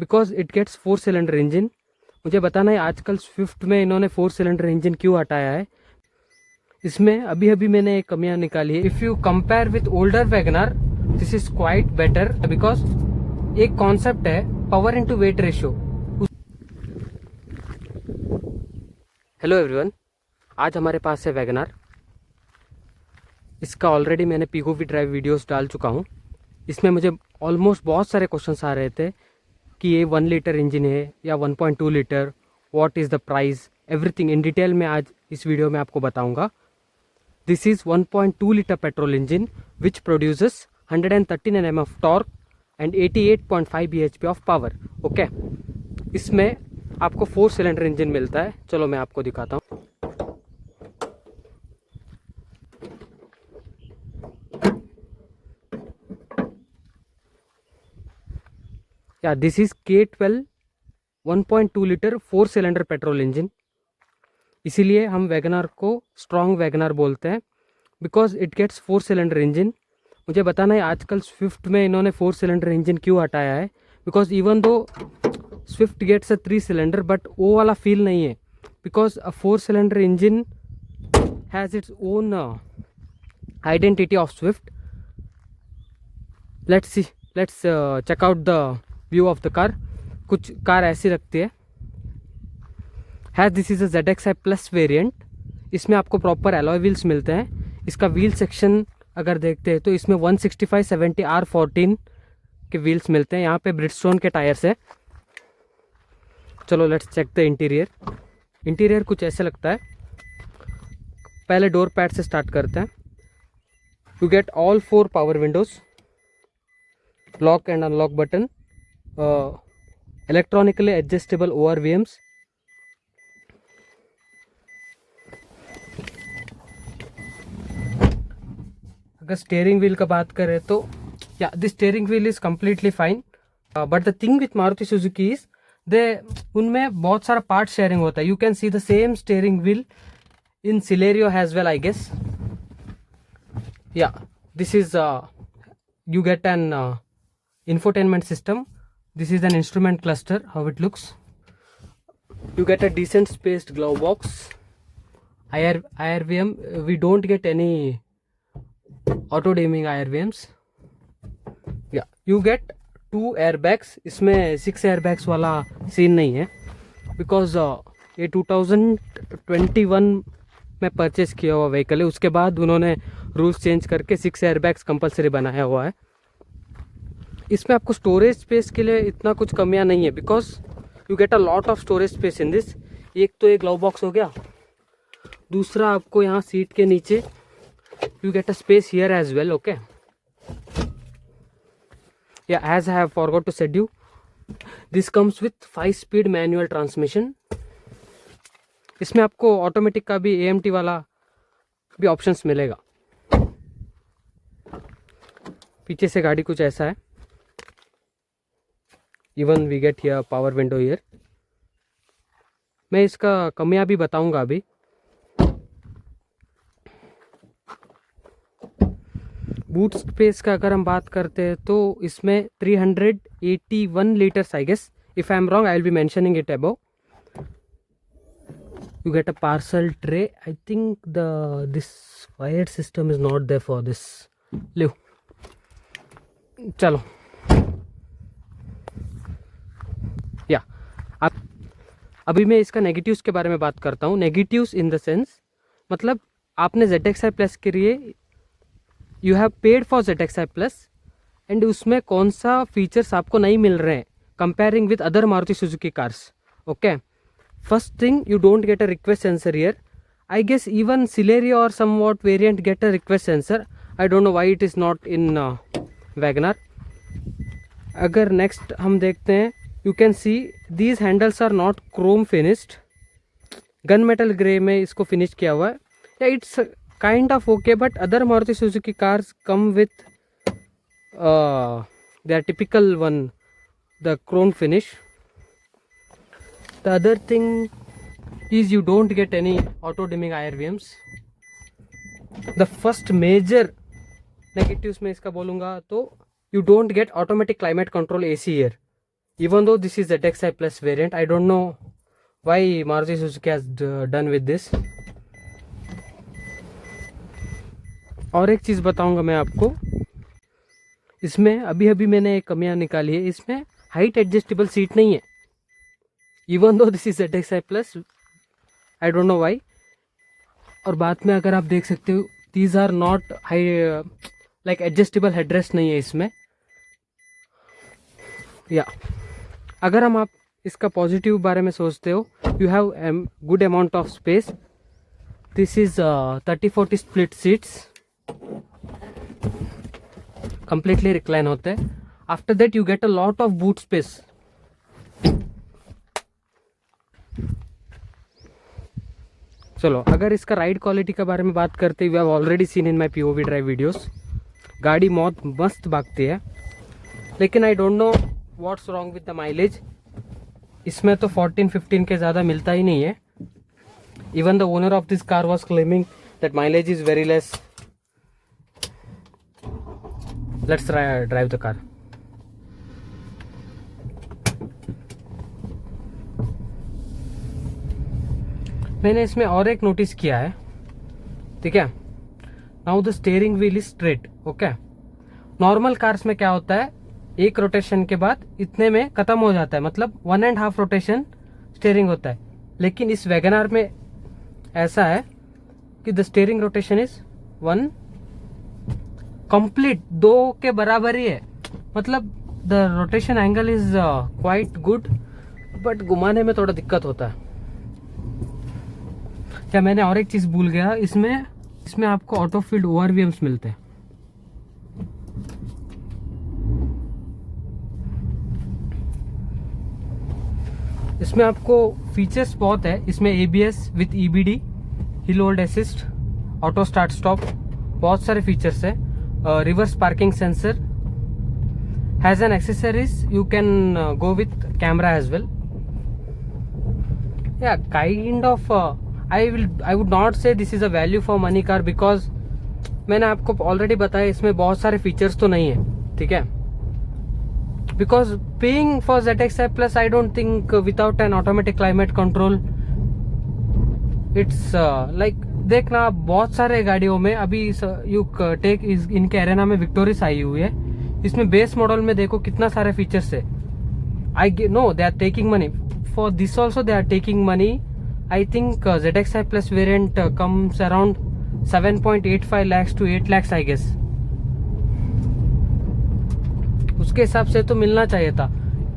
Because it gets 4 cylinder engine. मुझे बताना है आजकल स्विफ्ट में इन्होंने 4 सिलेंडर इंजन क्यों हटाया है। इसमें अभी अभी मैंने एक कमियां निकाली है। If you compare with older Wagner this is quite better, because एक कॉन्सेप्ट है power into weight ratio. Hello everyone, आज हमारे पास है वैगनर। इसका ऑलरेडी मैंने पीओवी ड्राइव वीडियोस डाल चुका हूँ। इसमें मुझे ऑलमोस्ट बहुत सारे क्वेश्चंस आ रहे थे कि ये 1 लीटर इंजन है या 1.2 litre, what is the price, everything in detail में आज इस वीडियो में आपको बताऊंगा। This is 1.2 litre petrol engine which produces 113 Nm of torque and 88.5 bhp of power. Okay, इसमें आपको 4 सिलेंडर इंजन मिलता है। चलो मैं आपको दिखाता हूँ। या this is K12 1.2 litre 4 cylinder petrol engine. इसीलिए हम वैगनर को स्ट्रॉन्ग वैगनर बोलते हैं, because it gets 4 cylinder engine. मुझे बताना है आजकल स्विफ्ट में इन्होंने 4 सिलेंडर इंजन क्यों हटाया है। Because even though Swift gets a 3 cylinder, but वो वाला फील नहीं है, because a 4 cylinder engine has its own identity of Swift. Let's check out the view of the car. कुछ कार ऐसी लगती है। This is a ZXi plus variant. इसमें आपको प्रॉपर एलॉय व्हील्स मिलते हैं। इसका व्हील सेक्शन अगर देखते हैं तो इसमें 165/70 R14 के व्हील्स मिलते हैं। यहाँ पे ब्रिजस्टोन के टायर्स है। चलो let's check the interior. Interior कुछ ऐसे लगता है। पहले डोर पैड से स्टार्ट करते हैं। You get all 4 power windows, lock and unlock button, electronically adjustable ORVMs, अगर स्टीयरिंग व्हील का बात करें तो yeah this steering wheel is completely fine, but the thing with Maruti Suzuki is they उनमें बहुत सारा पार्ट शेयरिंग होता है। You can see the same steering wheel in Celerio has well, I guess. Yeah this is you get an infotainment system. This is an instrument cluster, how it looks. You get a decent spaced glove box. IRVM, we don't get any auto dimming IRVMs. Yeah, you get 2 airbags. इसमें 6 airbags वाला scene नहीं है, because ये 2021 में purchase किया हुआ vehicle है। उसके बाद उन्होंने रूल्स चेंज करके 6 एयरबैग्स कंपलसरी बनाया हुआ है। इसमें आपको स्टोरेज स्पेस के लिए इतना कुछ कमियां नहीं है, because you get a lot of storage space in this. एक तो एक ग्लव बॉक्स हो गया, दूसरा आपको यहाँ सीट के नीचे you get a space here as well. Okay, yeah as I have forgot to said you, this comes with 5-speed manual transmission. इसमें आपको ऑटोमेटिक का भी AMT वाला भी ऑप्शंस मिलेगा। पीछे से गाड़ी कुछ ऐसा है। Even we get here power window here. मैं इसका कमियां भी बताऊंगा अभी। बूट स्पेस का अगर हम बात करते हैं तो इसमें 381 litres, I guess. If I am wrong I will be mentioning it above. You get a parcel tray. I think this wired system is not there for this. Live चलो या अब अभी मैं इसका नेगेटिव्स के बारे में बात करता हूँ। नेगेटिव्स इन द सेंस, मतलब आपने ZXi प्लस के लिए you have paid for ZXi plus and उसमें कौन सा फीचर्स आपको नहीं मिल रहे हैं comparing with other Maruti Suzuki cars. Okay, first thing, you don't get a request sensor here. I guess even Celerio or somewhat variant get a request sensor. I don't know why it is not in Wagoner. अगर next हम देखते हैं, you can see these handles are not chrome finished. Gun metal grey में इसको finish किया हुआ है। Yeah, it's kind of okay, but other Maruti Suzuki cars come with their typical one, the chrome finish. The other thing is you don't get any auto dimming IRVMs. The first major negatives में इसका बोलूँगा तो you don't get automatic climate control AC here. Even though this is ZXi Plus variant, I don't know why Maruti Suzuki has done with this. और एक चीज़ बताऊंगा मैं आपको, इसमें अभी अभी मैंने एक कमियां निकाली है, इसमें हाइट एडजस्टेबल सीट नहीं है. Even though this is ZXi plus, I don't know why. और बाद में अगर आप देख सकते हो, these are not high, like adjustable headrest नहीं है इसमें. या अगर हम आप इसका पॉजिटिव बारे में सोचते हो, you have good amount of space. This is 30-40 split seats, completely recline होते हैं. After that you get a lot of boot space. चलो, अगर इसका राइड क्वालिटी के बारे में बात करते हैं, we have already seen in my POV drive videos. गाड़ी बहुत मस्त भागती है, लेकिन I don't know what's wrong with the mileage. इसमें तो 14-15 के ज़्यादा मिलता ही नहीं है. Even the owner of this car was claiming that mileage is very less. Let's drive the car. मैंने इसमें और एक नोटिस किया है, ठीक है. Now the steering wheel is straight. Okay, normal cars में क्या होता है, एक रोटेशन के बाद इतने में खत्म हो जाता है, मतलब 1.5 रोटेशन स्टीयरिंग होता है. लेकिन इस वैगनआर में ऐसा है कि the steering rotation is 1 complete, 2 के बराबर ही है. मतलब the rotation angle is quite good, but घुमाने में थोड़ा दिक्कत होता है. क्या मैंने और एक चीज भूल गया, इसमें आपको ऑटो फील्ड ORVMs मिलते हैं. इसमें आपको फीचर्स बहुत है. इसमें ABS with EBD, hill hold assist, auto start stop, बहुत सारे फीचर्स है. Reverse parking sensor, has an accessories, you can go with camera as well. Yeah kind of I would not say this is a value for money car, because मैंने आपको already बताया इसमें बहुत सारे features तो नहीं है, ठीक है. Because paying for ZXi Plus, I don't think without an automatic climate control, it's like, देखना बहुत सारे गाड़ियों में अभी यू टेक इनके एरेना में विक्टोरिस आई हुई है. इसमें बेस मॉडल में देखो कितना सारे फीचर्स है. I know they are taking money for this also, they are taking money. I think ZXi Plus variant comes around 7.85 lakhs to 8 lakhs, I guess. उसके हिसाब से तो मिलना चाहिए था.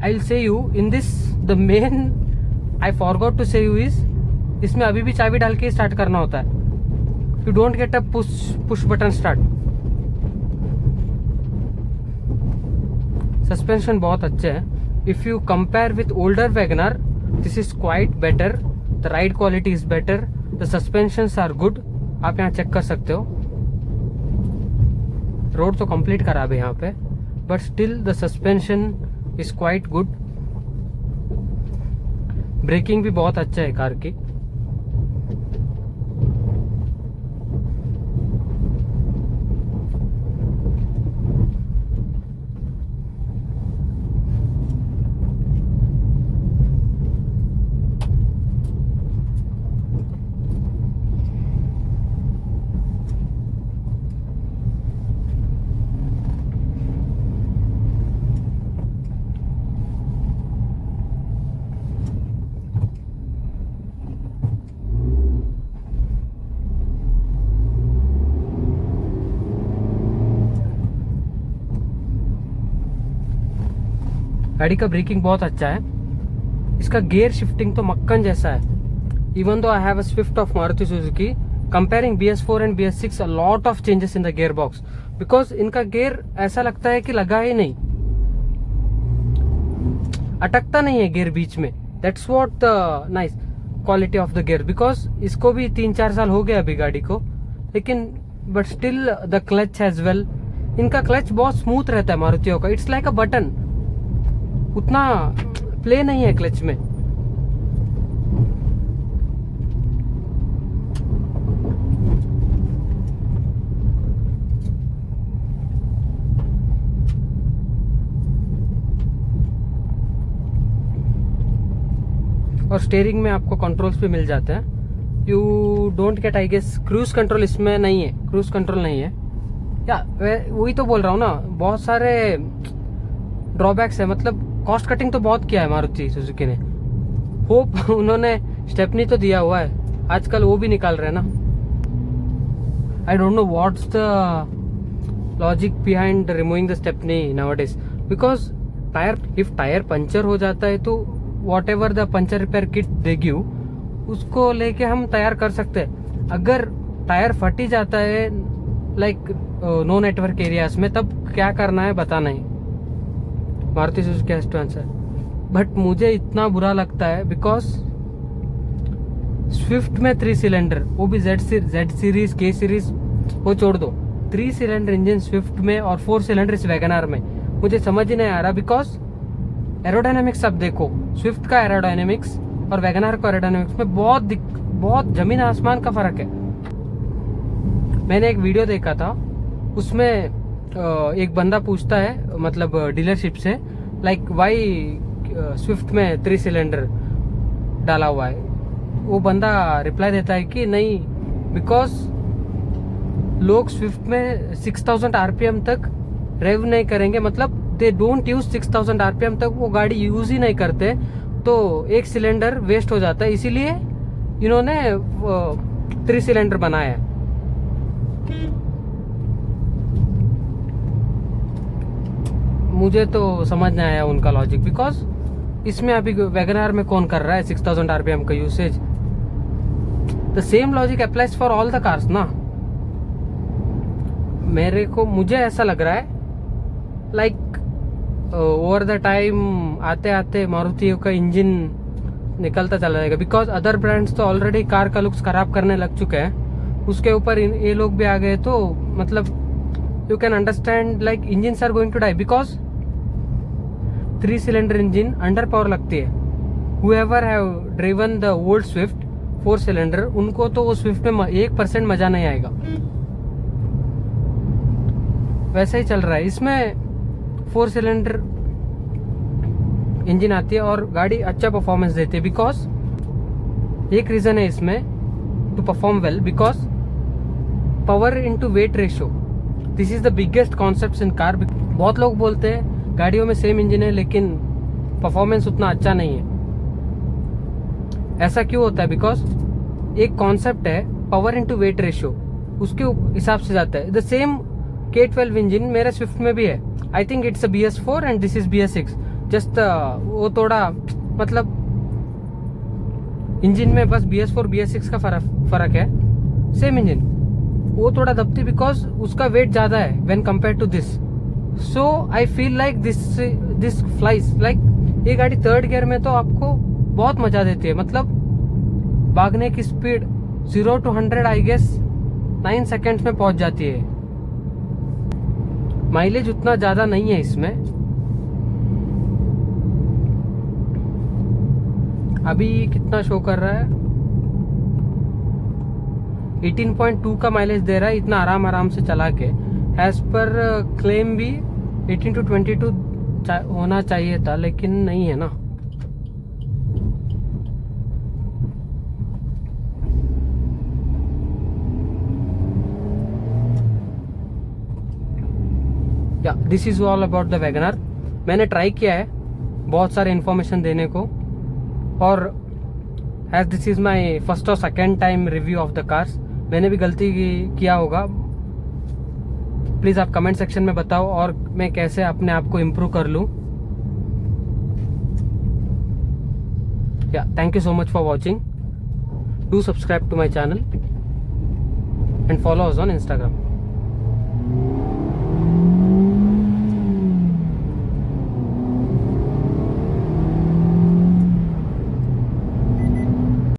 I'll say you in this, the main I forgot to say you is, इसमें अभी भी चाबी डाल के स्टार्ट करना होता है. You don't get a push button start. Suspension बहुत अच्छे हैं. If you compare with older WagonR, this is quite better. The ride quality is better. The suspensions are good. आप यहाँ चेक कर सकते हो. रोड तो कंप्लीट खराब है यहाँ पे, but still the suspension is quite good. Braking भी बहुत अच्छा है कार की. गाड़ी का ब्रेकिंग बहुत अच्छा है. इसका गियर शिफ्टिंग तो मक्खन जैसा है. इवन दो I have a Swift of Maruti Suzuki, comparing BS4 and BS6, a lot of changes in the gear box. Because इनका गियर ऐसा लगता है कि लगा ही नहीं, अटकता नहीं है गियर बीच में. That's what the nice quality of the gear. Because इसको भी 3-4 साल हो गया अभी गाड़ी को, लेकिन but still the clutch as well. इनका क्लच बहुत स्मूथ रहता है मारुतियों का. इट्स लाइक अ बटन, उतना प्ले नहीं है क्लच में. और स्टेयरिंग में आपको कंट्रोल्स भी मिल जाते हैं। You don't get I guess cruise control इसमें नहीं है, क्रूज कंट्रोल नहीं है। या वही तो बोल रहा हूँ ना, बहुत सारे ड्रॉबैक्स है। मतलब कॉस्ट कटिंग तो बहुत किया है मारुति सुजुकी ने। होप उन्होंने स्टेपनी तो दिया हुआ है, आजकल वो भी निकाल रहे हैं ना। आई don't know what's the logic behind removing the stepney nowadays, because if tyre puncture हो जाता है तो what ever the puncture repair kit देगी उसको लेके हम तैयार कर सकते हैं। अगर टायर फट ही जाता है लाइक नो नेटवर्क एरियाज में, तब क्या करना है बता नहीं। Maruti Suzuki has to answer. But मुझे इतना बुरा लगता है बिकॉज स्विफ्ट में 3 सिलेंडर, वो भी जेड सीरीज के सीरीज वो छोड़ दो, 3 सिलेंडर इंजन स्विफ्ट में और 4 सिलेंडर इस वैगनआर में, मुझे समझ ही नहीं आ रहा। बिकॉज एरोडायनेमिक्स अब देखो, स्विफ्ट का एरोडायनेमिक्स और वैगनआर का एरोडायनेमिक्स में बहुत जमीन आसमान का फर्क है। मैंने एक वीडियो देखा था, उसमें एक बंदा पूछता है मतलब डीलरशिप से, लाइक वाई स्विफ्ट में 3 सिलेंडर डाला हुआ है। वो बंदा रिप्लाई देता है कि नहीं, बिकॉज लोग स्विफ्ट में 6000 आरपीएम तक रेव नहीं करेंगे, मतलब दे डोंट यूज 6000 आरपीएम तक वो गाड़ी यूज ही नहीं करते, तो एक सिलेंडर वेस्ट हो जाता है, इसीलिए इन्होंने 3 सिलेंडर बनाया है। मुझे तो समझ नहीं आया उनका लॉजिक, बिकॉज इसमें अभी वैगनआर में कौन कर रहा है 6000 आरपीएम का usage. The same logic applies for all the cars ना। मुझे ऐसा लग रहा है लाइक ओवर द टाइम आते आते मारुति का इंजन निकलता चला जाएगा, बिकॉज अदर ब्रांड्स तो ऑलरेडी कार का लुक्स खराब करने लग चुके हैं, उसके ऊपर ये लोग भी आ गए, तो मतलब you can understand like engines are going to die, because 3 cylinder engine under power लगती है। Whoever have driven the old Swift 4 cylinder, उनको तो वो स्विफ्ट में 1% मजा नहीं आएगा। वैसा ही चल रहा है, इसमें 4 सिलेंडर इंजन आती है और गाड़ी अच्छा परफॉर्मेंस देती है। बिकॉज एक रीजन है इसमें to perform well, because power into weight ratio, this is the biggest concept in car. बहुत लोग बोलते हैं गाड़ियों में सेम इंजन है लेकिन परफॉर्मेंस उतना अच्छा नहीं है। ऐसा क्यों होता है? बिकॉज एक कॉन्सेप्ट है पावर इनटू वेट रेशियो, उसके हिसाब से जाता है। द सेम K12 इंजन मेरे स्विफ्ट में भी है। I think it's a BS4 and this is BS6। Just वो थोड़ा मतलब इंजन में बस BS4 BS6 का फर्क है, सेम इंजन। वो थोड़ा दबती बिकॉज उसका वेट ज्यादा है when compare to this. So I feel like this flies like ये गाड़ी 3rd गियर में तो आपको बहुत मजा देती है। मतलब भागने की speed 0 to 100 I guess 9 seconds में पहुंच जाती है। माइलेज उतना ज्यादा नहीं है इसमें। अभी कितना शो कर रहा है? 18.2 का माइलेज दे रहा है, इतना आराम से चला के। एज पर क्लेम भी 18 to 22 होना चाहिए था, लेकिन नहीं है ना। Yeah this is all about the WagonR. मैंने ट्राई किया है बहुत सारे इन्फॉर्मेशन देने को, और as this is my first और second time review of the cars, मैंने भी गलती किया होगा। प्लीज आप कमेंट सेक्शन में बताओ और मैं कैसे अपने आप को इम्प्रूव कर लूँ। या thank you so much for watching. Do subscribe to my channel and follow us on Instagram.